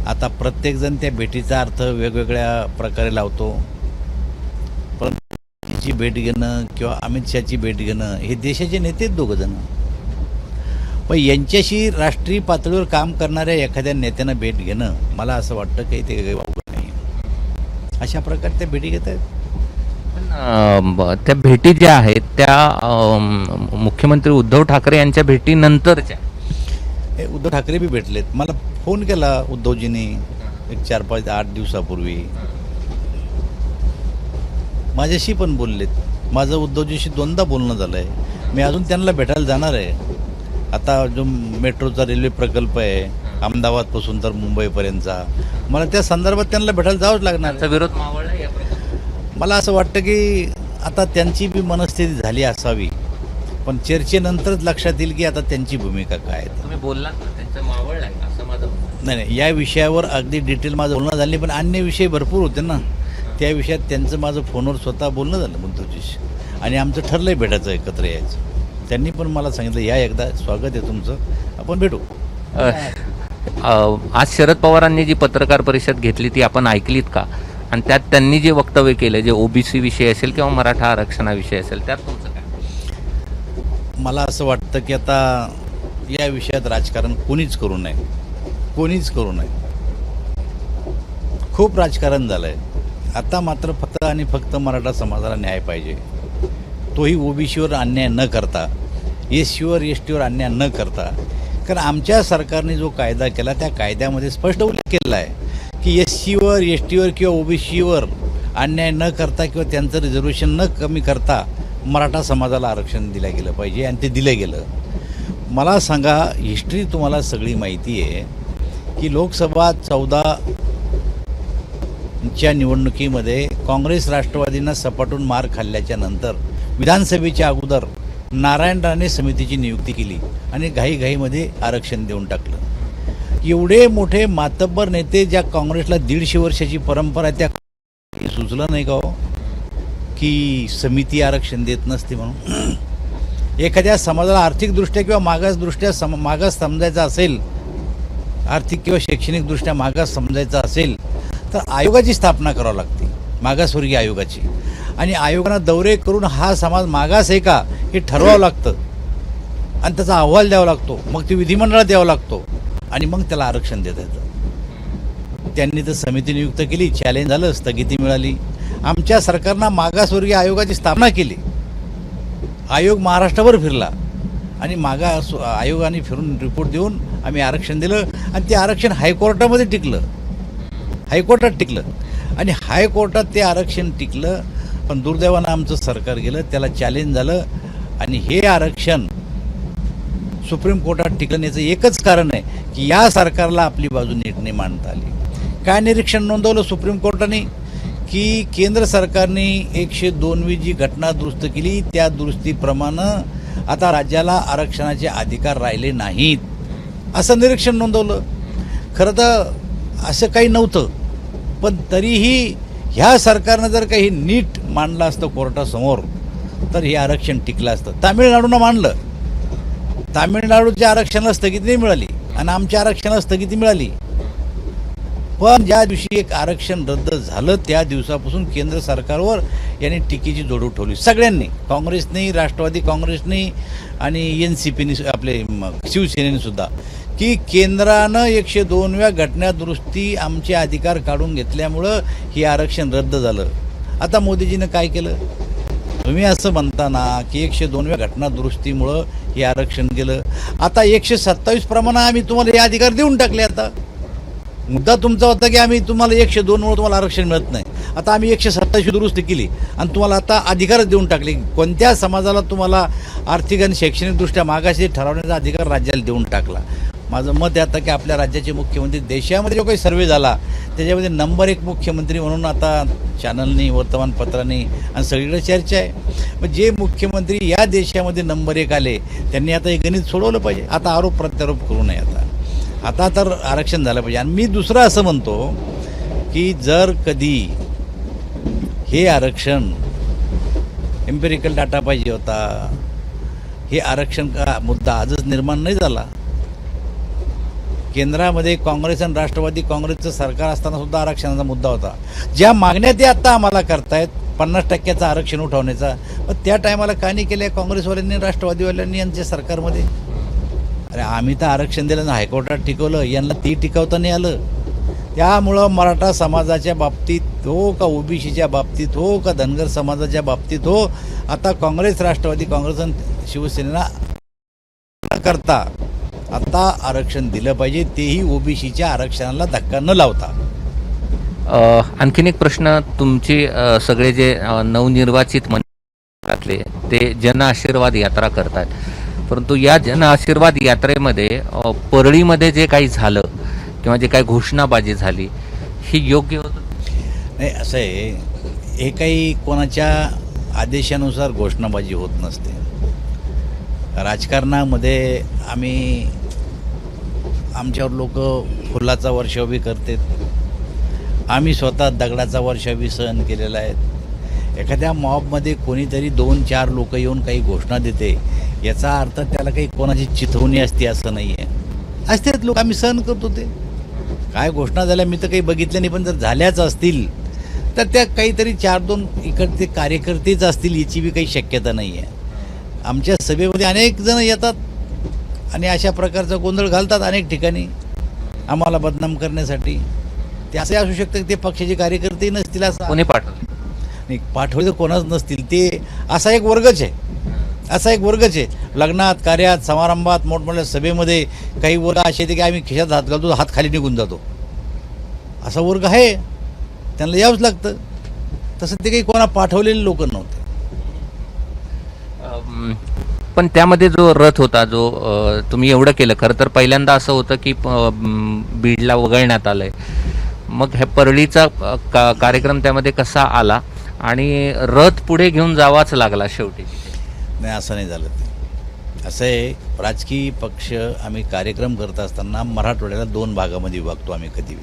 आता प्रत्येकजण त्या भेटीचा अर्थ वेगवेगळ्या प्रकारे लावतो. पण तिची भेट घेणं किंवा अमित शहाची भेट घेणं हे देशाचे नेते आहेत दोघंजण. पण यांच्याशी राष्ट्रीय पातळीवर काम करणाऱ्या एखाद्या नेत्यानं भेट घेणं मला असं वाटतं की ते काही वावगं नाही. अशा प्रकारे त्या भेटी घेत आहेत. त्या भेटी ज्या आहेत त्या मुख्यमंत्री उद्धव ठाकरे यांच्या भेटीनंतरच्या. उद्धव ठाकरे बी भेटलेत. मला फोन केला उद्धवजींनी एक 4-5-8 दिवसापूर्वी. माझ्याशी पण बोललेत. माझं उद्धवजीशी 2दा बोलणं झालं आहे. मी अजून त्यांना भेटायला जाणार आहे. आता जो मेट्रोचा रेल्वे प्रकल्प आहे अहमदाबादपासून तर मुंबईपर्यंतचा, मला त्या संदर्भात त्यांना भेटायला जावंच लागणार. विरोध मावळला. मला असं वाटतं की आता त्यांची बी मनस्थिती झाली असावी, पण चर्चेनंतरच लक्षात येईल की आता त्यांची भूमिका काय आहे. तुम्ही बोललात ना त्यांचं मावळलं आहे असं माझं म्हणणं. नाही, या विषयावर अगदी डिटेल माझं बोलणं झालं, पण अन्य विषय भरपूर होते ना. त्या विषयात त्यांचं माझं फोनवर स्वतः बोलणं झालं मुद्दूजीशी. आणि आमचं ठरलं आहे भेटायचं, एकत्र यायचं. त्यांनी पण मला सांगितलं या एकदा, स्वागत आहे तुमचं, आपण भेटू. आज शरद पवारांनी जी पत्रकार परिषद घेतली ती आपण ऐकलीत का? आणि त्यात त्यांनी जे वक्तव्य केलं, जे OBC विषय असेल किंवा मराठा आरक्षणाविषयी असेल, त्यात तुमचं काय? मला असं वाटतं की आता या विषयात राजकारण कोणीच करू नये. कोणीच करू नये. खूप राजकारण झालं आहे. आता मात्र फक्त आणि फक्त मराठा समाजाला न्याय पाहिजे. तोही OBCवर अन्याय न करता, SCवर STवर अन्याय न करता. कारण आमच्या सरकारने जो कायदा केला त्या कायद्यामध्ये स्पष्ट उल्लेख केला आहे की SCवर STवर किंवा OBCवर अन्याय न करता किंवा त्यांचं रिझर्वेशन न कमी करता मराठा समाजाला आरक्षण दिलं गेलं पाहिजे, आणि ते दिलं गेलं. मला सांगा, हिस्ट्री तुम्हाला सगळी माहिती आहे की लोकसभा 14च्या निवडणुकीमध्ये काँग्रेस राष्ट्रवादीनं सपाटून मार खाल्ल्याच्या नंतर विधानसभेच्या अगोदर नारायण राणे समितीची नियुक्ती केली आणि घाईघाईमध्ये आरक्षण देऊन टाकलं. एवढे मोठे मातब्बर नेते, ज्या काँग्रेसला 150 वर्षाची परंपरा आहे, त्या सुचलं नाही का हो की समिती आरक्षण देत नसते म्हणून? एखाद्या समाजाला आर्थिकदृष्ट्या किंवा मागासदृष्ट्या मागास समजायचं असेल, आर्थिक किंवा शैक्षणिकदृष्ट्या मागास समजायचं असेल तर आयोगाची स्थापना करावी लागते, मागासवर्गीय आयोगाची. आणि आयोगानं दौरे करून हा समाज मागास आहे का हे ठरवावं लागतं आणि त्याचा अहवाल द्यावा लागतो, मग ते विधिमंडळात द्यावा लागतो आणि मग त्याला आरक्षण देता येतं. त्यांनी तर समिती नियुक्त केली, चॅलेंज झालं, स्थगिती मिळाली. आमच्या सरकारनं मागासवर्गीय आयोगाची स्थापना केली. आयोग महाराष्ट्रावर फिरला आणि आयोगाने फिरून रिपोर्ट देऊन आम्ही आरक्षण दिलं आणि ते आरक्षण हायकोर्टामध्ये टिकलं, हायकोर्टात टिकलं आणि हायकोर्टात ते आरक्षण टिकलं. पण दुर्दैवानं आमचं सरकार गेलं, त्याला चॅलेंज झालं आणि हे आरक्षण सुप्रीम कोर्टात टिकलं. याचं एकच कारण आहे की या सरकारला आपली बाजू नीट नाही मांडता आली. काय निरीक्षण नोंदवलं सुप्रीम कोर्टाने की केंद्र सरकारने 102वी जी घटना दुरुस्त केली त्या दुरुस्तीप्रमाणे आता राज्याला आरक्षणाचे अधिकार राहिले नाहीत असं निरीक्षण नोंदवलं. खरं तर असं काही नव्हतं, पण तरीही ह्या सरकारनं जर काही नीट मांडलं असतं कोर्टासमोर तर हे आरक्षण टिकलं असतं. तामिळनाडूनं मांडलं, तामिळनाडूच्या आरक्षणाला स्थगिती नाही मिळाली आणि आमच्या आरक्षणाला स्थगिती मिळाली. पण ज्या दिवशी एक आरक्षण रद्द झालं त्या दिवसापासून केंद्र सरकारवर यांनी टीकेची जोड उठवली सगळ्यांनी, काँग्रेसने, राष्ट्रवादी काँग्रेसने आणि NCPने, आपले शिवसेनेने सुद्धा, की केंद्रानं 102व्या घटना दुरुस्ती आमचे अधिकार काढून घेतल्यामुळं हे आरक्षण रद्द झालं. आता मोदीजीनं काय केलं? तुम्ही असं म्हणता ना की 102व्या घटना दुरुस्तीमुळं हे आरक्षण गेलं. आता 127 प्रमाणे आम्ही तुम्हाला हे अधिकार देऊन टाकले. आता मुद्दा तुमचा होता की आम्ही तुम्हाला 102मुळे तुम्हाला आरक्षण मिळत नाही, आता आम्ही 127 दुरुस्ती केली आणि तुम्हाला आता अधिकारच देऊन टाकले. कोणत्या समाजाला तुम्हाला आर्थिक आणि शैक्षणिकदृष्ट्या मागाशी ठरवण्याचा अधिकार राज्याला देऊन टाकला. माझं मत आहे आता की आपल्या राज्याचे मुख्यमंत्री, देशामध्ये जो काही सर्वे झाला त्याच्यामध्ये नंबर 1 मुख्यमंत्री म्हणून आता चॅनलनी, वर्तमानपत्रांनी आणि सगळीकडे चर्चा आहे. मग जे मुख्यमंत्री या देशामध्ये नंबर 1 आले त्यांनी आता हे गणित सोडवलं पाहिजे. आता आरोप प्रत्यारोप करू नये. आता तर आरक्षण झालं पाहिजे. आणि मी दुसरं असं म्हणतो की जर कधी हे आरक्षण एम्पिरिकल डाटा पाहिजे होता, हे आरक्षण का मुद्दा आजच निर्माण नाही झाला. केंद्रामध्ये काँग्रेस आणि राष्ट्रवादी काँग्रेसचं सरकार असताना सुद्धा आरक्षणाचा मुद्दा होता. ज्या मागण्या ते आत्ता आम्हाला करतायत 50% आरक्षण उठवण्याचा, पण त्या टायमाला का नाही केल्या काँग्रेसवाल्यांनी, राष्ट्रवादीवाल्यांनी यांच्या सरकारमध्ये? अरे आम्ही तर आरक्षण दिलं ना, हायकोर्टात टिकवलं, यांना ती टिकवता नाही आलं. त्यामुळं मराठा समाजाच्या बाबतीत हो का ओबीसीच्या बाबतीत हो का धनगर समाजाच्या बाबतीत हो, आता काँग्रेस, राष्ट्रवादी काँग्रेस आणि शिवसेनेला करता आता आरक्षण दिलं पाहिजे, तेही ओबीसीच्या आरक्षणाला धक्का न लावता. आणखीन एक प्रश्न, तुमची सगळे जे नवनिर्वाचित मंत्र्यातले ते जन आशीर्वाद यात्रा करतात, परंतु या जन आशीर्वाद यात्रेमध्ये परळीमध्ये जे काही झालं किंवा जे काही घोषणाबाजी झाली ही योग्य होतं? नाही, असं आहे, हे काही कोणाच्या आदेशानुसार घोषणाबाजी होत नसते. राजकारणामध्ये आमच्यावर लोक फुलाचा वर्षाव बी करतात, आम्ही स्वतः दगडाचा वर्षाव बी सहन केलेला आहे. एखाद्या मॉबमध्ये कोणीतरी 2-4 लोक येऊन काही घोषणा देते याचा अर्थ त्याला काही कोणाची चिथवणी असते असं नाही आहे. असतात लोक, आम्ही सहन करतो. ते काय घोषणा झाल्या मी तर काही बघितल्या नाही, पण जर झाल्याच असतील तर त्या काहीतरी 4-2 इकडचे कार्यकर्तेच असतील याची बी काही शक्यता नाही आहे. आमच्या सभेमध्ये अनेक जण येतात आणि अशा प्रकारचा गोंधळ घालतात अनेक ठिकाणी आम्हाला बदनाम करण्यासाठी. ते असे असू शकतं की ते पक्षाचे कार्यकर्ते नसतील, असं कोणी पाठवलं नाही, पाठवले तर कोणाच नसतील. ते असा एक वर्गच आहे, असा एक वर्गच आहे. लग्नात, कार्यात, समारंभात, मोठमोठ्या सभेमध्ये काही वर्ग असे येते की आम्ही खिशात हात घालतो, हात खाली निघून जातो, असा वर्ग आहे, त्यांना यावंच लागतं. तसं ते काही कोणा पाठवलेले लोक नव्हते. पण त्यामध्ये जो रथ होता, जो तुम्ही एवढं केलं, खरं तर पहिल्यांदा असं होतं की बीडला वगळण्यात आलंय, मग हे परळीचा कार्यक्रम त्यामध्ये कसा आला आणि रथ पुढे घेऊन जावाच लागला शेवटी? नाही, असं नाही झालं. ते असं आहे, राजकीय पक्ष आम्ही कार्यक्रम करत असताना मराठवाड्याला 2 भागामध्ये विभागतो आम्ही कधी.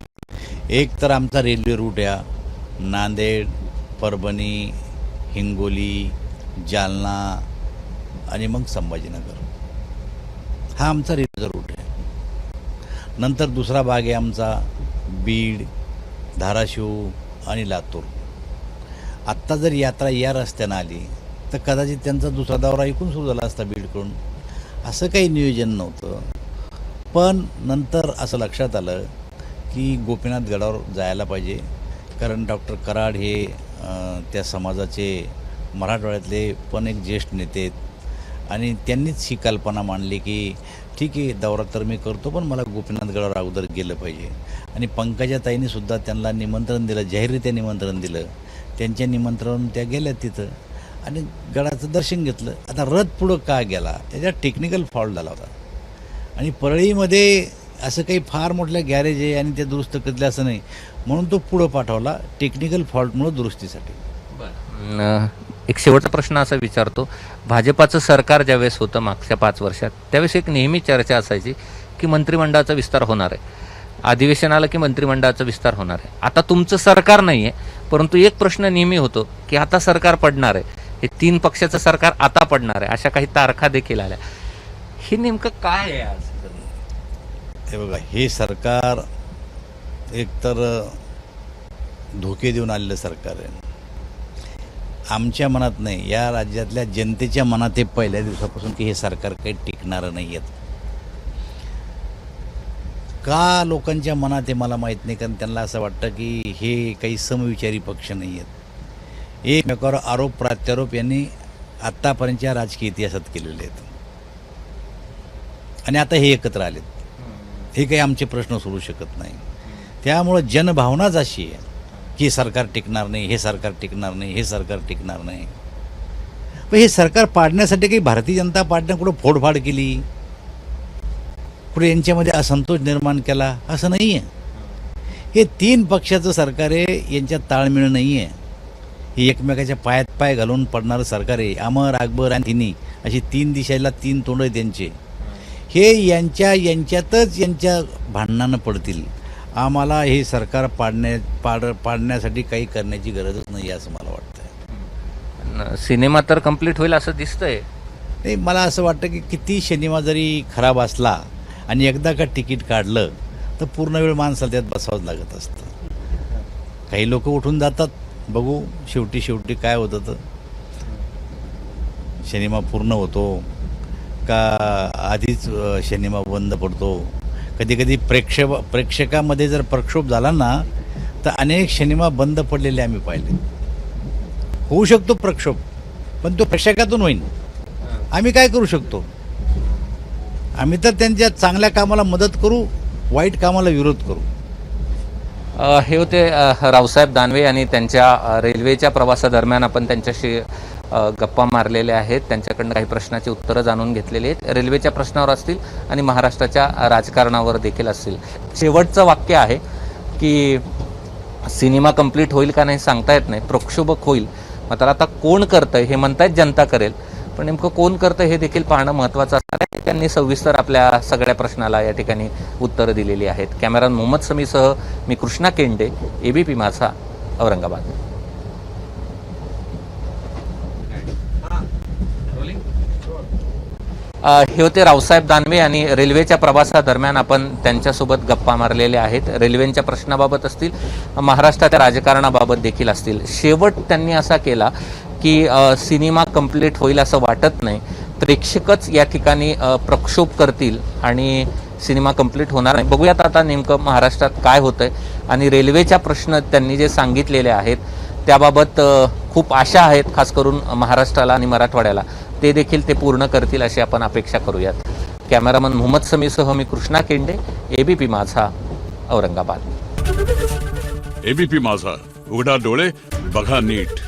एक तर आमचा रेल्वे रूट आहे, नांदेड, परभणी, हिंगोली, जालना आणि मग संभाजीनगर, हा आमचा रेल्वेचा रूट आहे. नंतर दुसरा भाग आहे आमचा बीड, धाराशिव आणि लातूर. आत्ता जर यात्रा या रस्त्यानं आली तर कदाचित त्यांचा दुसरा दौरा ऐकून सुरू झाला असता बीडकडून. असं काही नियोजन नव्हतं. पण नंतर असं लक्षात आलं की गोपीनाथ गडावर जायला पाहिजे, कारण डॉक्टर कराड हे त्या समाजाचे मराठवाड्यातले पण एक ज्येष्ठ नेते आहेत आणि त्यांनीच ही कल्पना मांडली की ठीक आहे, दौरा तर मी करतो पण मला गोपीनाथ गडावर अगोदर गेलं पाहिजे. आणि पंकजाताईंनी सुद्धा त्यांना निमंत्रण दिलं, जाहीररित्या निमंत्रण दिलं. त्यांच्या निमंत्रणावरून त्या गेल्या तिथं आणि गडाचं दर्शन घेतलं. आता रथ पुढं का गेला त्याच्यात टेक्निकल फॉल्ट झाला होता. आणि परळीमध्ये असं काही फार मोठल्या गॅरेज आहे आणि ते दुरुस्त करतले असं नाही, म्हणून तो पुढं पाठवला टेक्निकल फॉल्टमुळं दुरुस्तीसाठी. एक शेवटचा प्रश्न असा विचारतो, भाजपाचं सरकार ज्यावेळेस होतं मागच्या 5 वर्षात, त्यावेळेस एक नेहमी चर्चा असायची की मंत्रिमंडळाचा विस्तार होणार आहे, अधिवेशन आलं की मंत्रिमंडळाचा विस्तार होणार आहे. आता तुमचं सरकार नाही आहे, परंतु एक प्रश्न नेहमी होतो की आता सरकार पडणार आहे, हे 3 पक्षाचं सरकार आता पडणार आहे, अशा काही तारखा देखील आल्या. हे नेमकं काय आहे आज? हे बघा, हे सरकार एकतर धोके देऊन आलेलं सरकार आहे. आमच्या मनात नाही, या राज्यातल्या जनतेच्या मनात हे पहिल्या दिवसापासून की हे सरकार काही टिकणारं नाही आहेत. का लोकांच्या मनात हे मला माहीत नाही, कारण त्यांना असं वाटतं की हे काही समविचारी पक्ष नाही आहेत. एकमेकावर आरोप प्रत्यारोप यांनी आत्तापर्यंतच्या राजकीय इतिहासात केलेले आहेत आणि आता हे एकत्र आलेत. हे काही आमचे प्रश्न सोडू शकत नाही. त्यामुळं जनभावनाच अशी आहे की सरकार टिकणार नाही, हे सरकार टिकणार नाही, हे सरकार टिकणार नाही. पण हे सरकार पाडण्यासाठी काही भारतीय जनता पार्टीने कुठं फोडफाड केली, कुठे यांच्यामध्ये असंतोष निर्माण केला, असं नाही आहे. हे 3 पक्षाचं सरकार आहे, यांच्यात ताळमेळ नाही आहे. हे एकमेकाच्या पायात पाय घालून पडणारं सरकार आहे. अमर, अकबर आणि तिन्ही अशी 3 दिशेला 3 तोंड आहेत त्यांचे. हे यांच्यातच यांच्या भांडणानं पडतील. आम्हाला हे सरकार पाडण्यासाठी काही करण्याची गरजच नाही असं मला वाटतं. सिनेमा तर कंप्लीट होईल असं दिसतंय. नाही, मला असं वाटतं की किती सिनेमा जरी खराब असला आणि एकदा का तिकीट काढलं तर पूर्ण वेळ माणसाला त्यात बसावंच लागत असतं. काही लोक उठून जातात, बघू शेवटी काय होतं. तर सिनेमा पूर्ण होतो का आधीच सिनेमा बंद पडतो. कधी कधी प्रेक्षकामध्ये जर प्रक्षोभ झाला ना तर अनेक सिनेमा बंद पडलेले आम्ही पाहिले. होऊ शकतो प्रक्षोभ, पण तो प्रेक्षकातून होईल. आम्ही काय करू शकतो? आम्ही तर त्यांच्या चांगल्या कामाला मदत करू, वाईट कामाला विरोध करू. हे होते रावसाहेब दानवे आणि त्यांच्या रेल्वेच्या प्रवासादरम्यान आपण त्यांच्याशी गप्पा मारलेल्या आहेत. त्यांच्याकडनं काही प्रश्नाची उत्तरं जाणून घेतलेली आहेत. रेल्वेच्या प्रश्नावर असतील आणि महाराष्ट्राच्या राजकारणावर देखील असतील. शेवटचं वाक्य आहे की सिनेमा कंप्लीट होईल का नाही सांगता येत नाही, प्रक्षोभक होईल. मात्र आता कोण करतंय हे म्हणतायत जनता करेल, पण नेमकं कोण करतं हे देखील पाहणं महत्त्वाचं असणार आहे. त्यांनी सविस्तर आपल्या सगळ्या प्रश्नाला या ठिकाणी उत्तरं दिलेली आहेत. कॅमेरामन मोहम्मद समीसह मी कृष्णा केंडे, ABP माझा, औरंगाबाद. हे होते रावसाहेब दानवे आणि रेल्वेच्या प्रवासादरम्यान आपण त्यांच्यासोबत गप्पा मारलेल्या आहेत. रेल्वेच्या प्रश्नाबाबत असतील, महाराष्ट्राच्या राजकारणाबाबत देखील असतील. शेवट त्यांनी असा केला की सिनेमा कंप्लीट होईल असं वाटत नाही, प्रेक्षकच या ठिकाणी प्रक्षोभ करतील आणि सिनेमा कंप्लीट होणार नाही. बघूयात आता नेमकं महाराष्ट्रात काय होतंय. आणि रेल्वेच्या प्रश्न त्यांनी जे सांगितलेले आहेत त्याबाबत खूप आशा आहेत, खास करून महाराष्ट्राला आणि मराठवाड्याला. ते देखील ते पूर्ण करतील अशी आपण अपेक्षा करूयात. कॅमेरामन मोहम्मद समीसह मी कृष्णा केंडे, ABP माझा, औरंगाबाद. ABP माझा, उघडा डोळे बघा नीट.